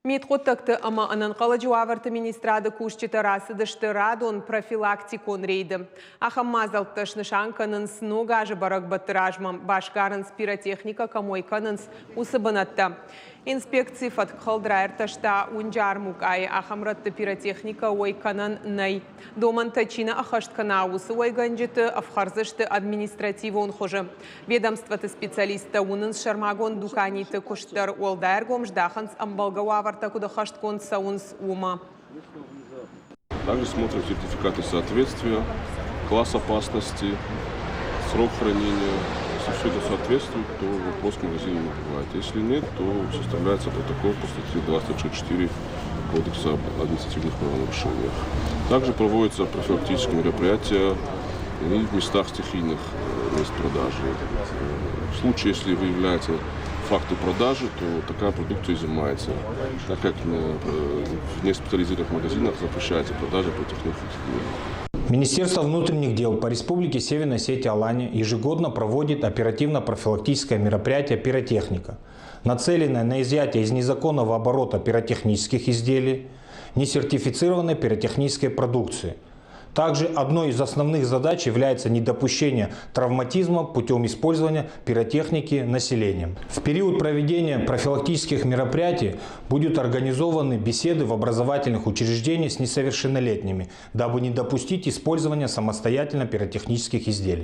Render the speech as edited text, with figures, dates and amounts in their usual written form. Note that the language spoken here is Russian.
Митхоттакты ама ананқалы жуаварты министрады кушчита расыдышты радон профилактикон рейді. Ахаммазалтыш нышанканын сну гажы барак баттыражмам башкарынс пиротехника камойканынс усыбынатты. Инспекции фатқалдрайырташта унжармук ай ахамратты пиротехника ойканын най. Доман тачина ахашткана усы ойганжыты афхарзышты административон хожы. Ведомстваты специалиста унынс шармагон дуканиты куштар олдайргом ждаханс амбалгауаварта куда хашткон саунс ума. Также смотрим сертификаты соответствия, класс опасности, срок хранения. Если все это соответствует, то вопрос в магазине не бывает. Если нет, то составляется протокол по статье 24 Кодекса об административных правонарушениях. Также проводятся профилактические мероприятия и в местах стихийных мест продажи. В случае, если выявляются факты продажи, то такая продукция изымается, так как в неспециализированных магазинах запрещается продажа пиротехнических изделий. Министерство внутренних дел по Республике Северной Осетия-Алания ежегодно проводит оперативно-профилактическое мероприятие «Пиротехника», нацеленное на изъятие из незаконного оборота пиротехнических изделий, несертифицированной пиротехнической продукции. Также одной из основных задач является недопущение травматизма путем использования пиротехники населением. В период проведения профилактических мероприятий будут организованы беседы в образовательных учреждениях с несовершеннолетними, дабы не допустить использования самостоятельно пиротехнических изделий.